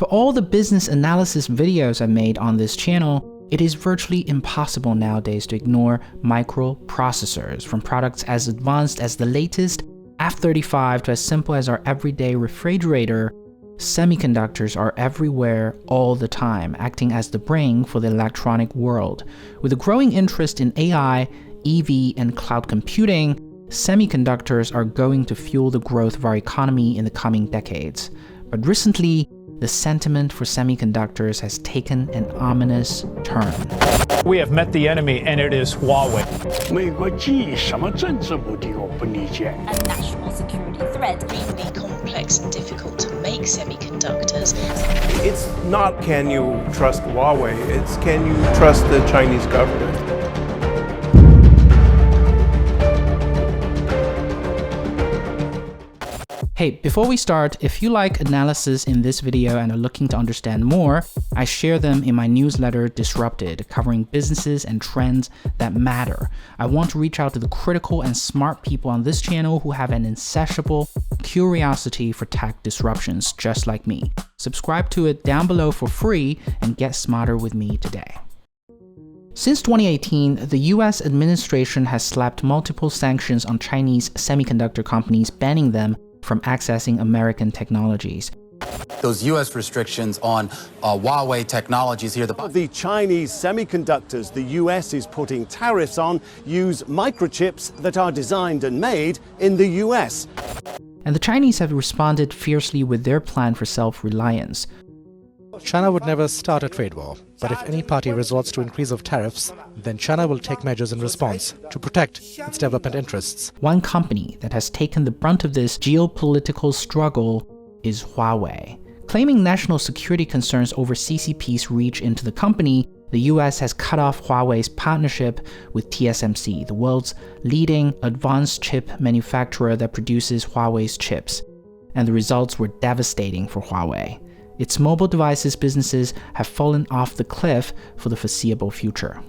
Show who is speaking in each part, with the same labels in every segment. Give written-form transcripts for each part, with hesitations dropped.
Speaker 1: For all the business analysis videos I made on this channel, it is virtually impossible nowadays to ignore microprocessors, from products as advanced as the latest F-35 to as simple as our everyday refrigerator. Semiconductors are everywhere all the time, acting as the brain for the electronic world. With a growing interest in AI, EV, and cloud computing, semiconductors are going to fuel the growth of our economy in the coming decades. But recently, the sentiment for semiconductors has taken an ominous turn.
Speaker 2: We have met the enemy, and it is Huawei.
Speaker 3: A national security threat.
Speaker 4: Extremely complex and difficult to make semiconductors.
Speaker 5: It's not can you trust Huawei, it's can you trust the Chinese government.
Speaker 1: Hey, before we start, if you like analysis in this video and are looking to understand more, I share them in my newsletter Disrupted, covering businesses and trends that matter. I want to reach out to the critical and smart people on this channel who have an insatiable curiosity for tech disruptions, just like me. Subscribe to it down below for free and get smarter with me today. Since 2018, the US administration has slapped multiple sanctions on Chinese semiconductor companies, banning them from accessing American technologies.
Speaker 6: Those U.S. restrictions on Huawei technologies here.
Speaker 7: The Chinese semiconductors the U.S. is putting tariffs on use microchips that are designed and made in the U.S.
Speaker 1: And the Chinese have responded fiercely with their plan for self-reliance.
Speaker 8: China would never start a trade war, but if any party resorts to increase of tariffs, then China will take measures in response to protect its development interests.
Speaker 1: One company that has taken the brunt of this geopolitical struggle is Huawei. Claiming national security concerns over CCP's reach into the company, the US has cut off Huawei's partnership with TSMC, the world's leading advanced chip manufacturer that produces Huawei's chips. And the results were devastating for Huawei. Its mobile devices businesses have fallen off the cliff for the foreseeable future.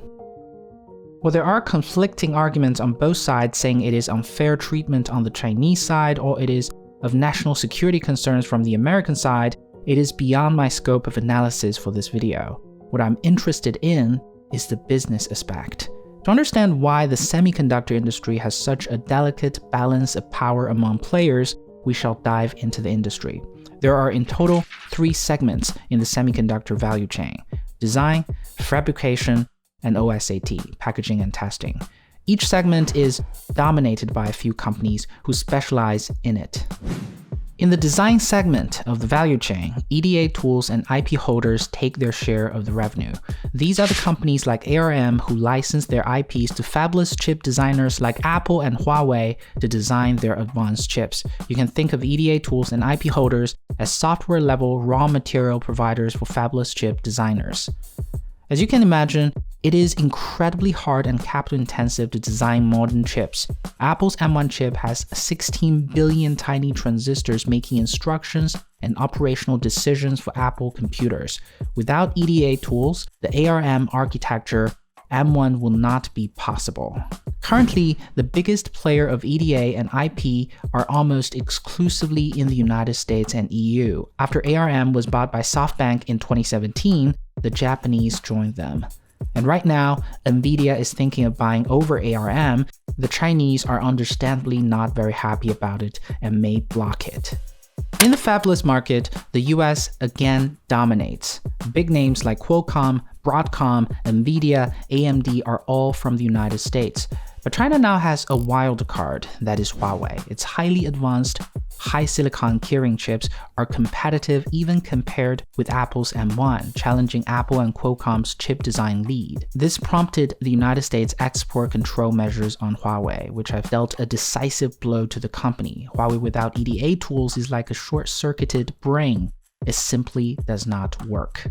Speaker 1: Well, there are conflicting arguments on both sides saying it is unfair treatment on the Chinese side or it is of national security concerns from the American side. It is beyond my scope of analysis for this video. What I'm interested in is the business aspect. To understand why the semiconductor industry has such a delicate balance of power among players, we shall dive into the industry. There are in total 3 segments in the semiconductor value chain: design, fabrication, and OSAT, packaging and testing. Each segment is dominated by a few companies who specialize in it. In the design segment of the value chain, EDA tools and IP holders take their share of the revenue. These are the companies like ARM who license their IPs to fabless chip designers like Apple and Huawei to design their advanced chips. You can think of EDA tools and IP holders as software-level raw material providers for fabless chip designers. As you can imagine, it is incredibly hard and capital-intensive to design modern chips. Apple's M1 chip has 16 billion tiny transistors making instructions and operational decisions for Apple computers. Without EDA tools, the ARM architecture, M1 will not be possible. Currently, the biggest player of EDA and IP are almost exclusively in the United States and EU. After ARM was bought by SoftBank in 2017, the Japanese joined them. And right now, NVIDIA is thinking of buying over ARM. The Chinese are understandably not very happy about it and may block it. In the fabless market, the US again dominates. Big names like Qualcomm, Broadcom, NVIDIA, AMD are all from the United States. But China now has a wild card, that is Huawei. Its highly advanced, high silicon Kirin chips are competitive even compared with Apple's M1, challenging Apple and Qualcomm's chip design lead. This prompted the United States export control measures on Huawei, which have dealt a decisive blow to the company. Huawei without EDA tools is like a short-circuited brain. It simply does not work.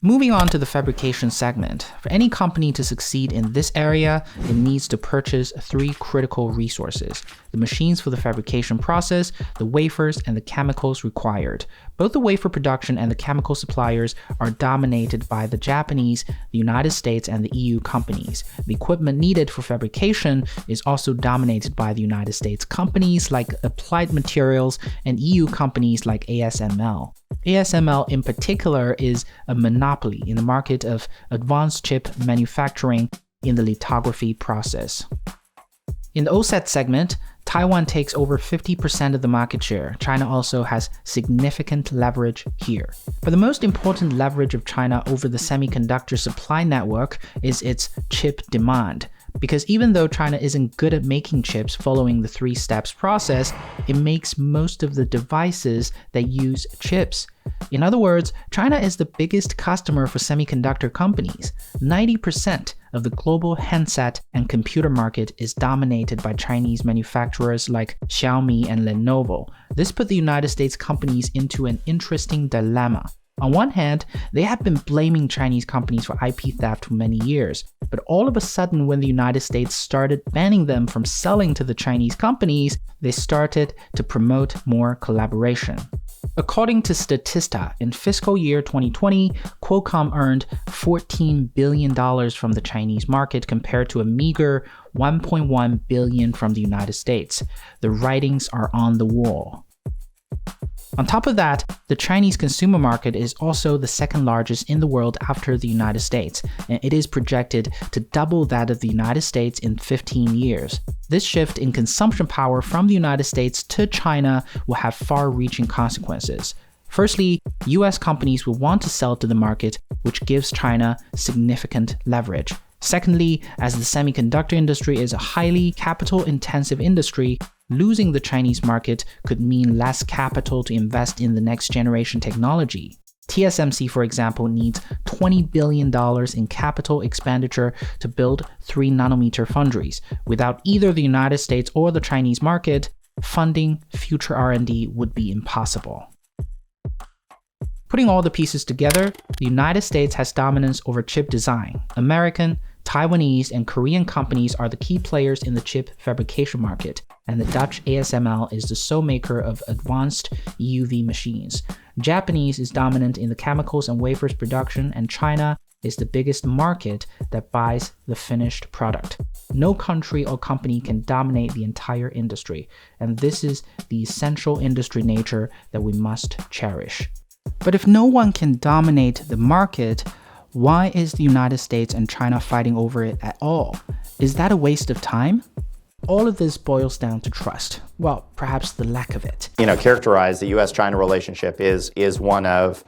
Speaker 1: Moving on to the fabrication segment. For any company to succeed in this area, it needs to purchase 3 critical resources: the machines for the fabrication process, the wafers, and the chemicals required. Both the wafer production and the chemical suppliers are dominated by the Japanese, the United States, and the EU companies. The equipment needed for fabrication is also dominated by the United States companies like Applied Materials and EU companies like ASML. ASML in particular is a monopoly in the market of advanced chip manufacturing in the lithography process. In the OSAT segment, Taiwan takes over 50% of the market share. China also has significant leverage here. But the most important leverage of China over the semiconductor supply network is its chip demand. Because even though China isn't good at making chips following the 3 steps process, it makes most of the devices that use chips. In other words, China is the biggest customer for semiconductor companies. 90% of the global handset and computer market is dominated by Chinese manufacturers like Xiaomi and Lenovo. This put the United States companies into an interesting dilemma. On one hand, they have been blaming Chinese companies for IP theft for many years, but all of a sudden when the United States started banning them from selling to the Chinese companies, they started to promote more collaboration. According to Statista, in fiscal year 2020, Qualcomm earned $14 billion from the Chinese market compared to a meager $1.1 billion from the United States. The writings are on the wall. On top of that, the Chinese consumer market is also the second largest in the world after the United States, and it is projected to double that of the United States in 15 years. This shift in consumption power from the United States to China will have far-reaching consequences. Firstly, US companies will want to sell to the market, which gives China significant leverage. Secondly, as the semiconductor industry is a highly capital-intensive industry, losing the Chinese market could mean less capital to invest in the next generation technology. TSMC, for example, needs $20 billion in capital expenditure to build 3nm foundries. Without either the United States or the Chinese market, funding future R&D would be impossible. Putting all the pieces together, the United States has dominance over chip design. American, Taiwanese, and Korean companies are the key players in the chip fabrication market, and the Dutch ASML is the sole maker of advanced EUV machines. Japanese is dominant in the chemicals and wafers production, and China is the biggest market that buys the finished product. No country or company can dominate the entire industry, and this is the essential industry nature that we must cherish. But if no one can dominate the market, why is the United States and China fighting over it at all? Is that a waste of time? All of this boils down to trust. Well, perhaps the lack of it.
Speaker 9: Characterize the US-China relationship is one of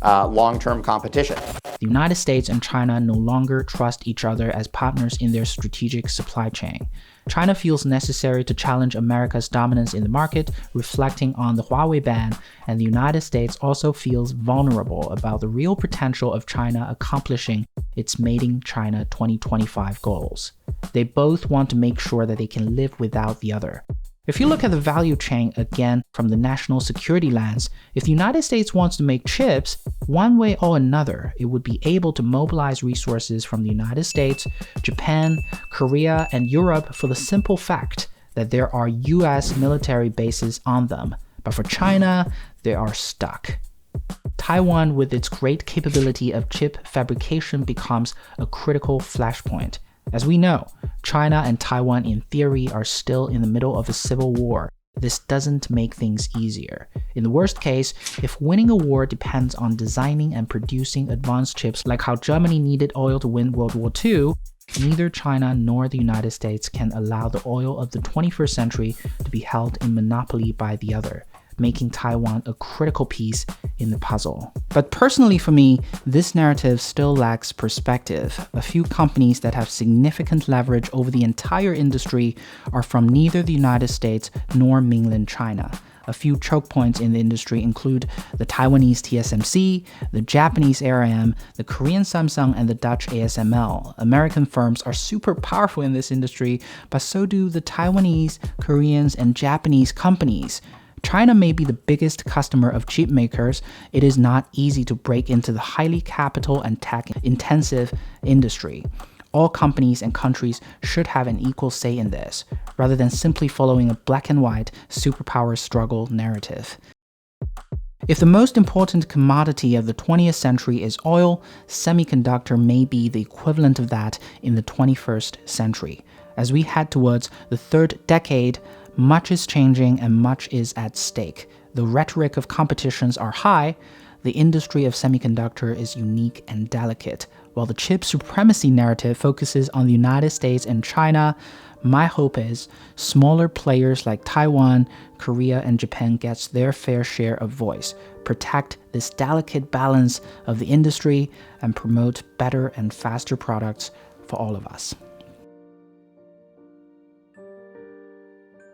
Speaker 9: long-term competition.
Speaker 1: The United States and China no longer trust each other as partners in their strategic supply chain. China feels necessary to challenge America's dominance in the market, reflecting on the Huawei ban, and the United States also feels vulnerable about the real potential of China accomplishing its Made in China 2025 goals. They both want to make sure that they can live without the other. If you look at the value chain again from the national security lens, if the United States wants to make chips, one way or another, it would be able to mobilize resources from the United States, Japan, Korea, and Europe for the simple fact that there are US military bases on them. But for China, they are stuck. Taiwan, with its great capability of chip fabrication, becomes a critical flashpoint. As we know, China and Taiwan in theory are still in the middle of a civil war. This doesn't make things easier. In the worst case, if winning a war depends on designing and producing advanced chips like how Germany needed oil to win World War II, neither China nor the United States can allow the oil of the 21st century to be held in monopoly by the other, making Taiwan a critical piece in the puzzle. But personally for me, this narrative still lacks perspective. A few companies that have significant leverage over the entire industry are from neither the United States nor mainland China. A few choke points in the industry include the Taiwanese TSMC, the Japanese ARM, the Korean Samsung, and the Dutch ASML. American firms are super powerful in this industry, but so do the Taiwanese, Koreans, and Japanese companies. China may be the biggest customer of chip makers. It is not easy to break into the highly capital and tech-intensive industry. All companies and countries should have an equal say in this, rather than simply following a black and white superpower struggle narrative. If the most important commodity of the 20th century is oil, semiconductor may be the equivalent of that in the 21st century. As we head towards the third decade, much is changing and much is at stake. The rhetoric of competitions are high. The industry of semiconductor is unique and delicate. While the chip supremacy narrative focuses on the United States and China, my hope is smaller players like Taiwan, Korea, and Japan gets their fair share of voice, protect this delicate balance of the industry, and promote better and faster products for all of us.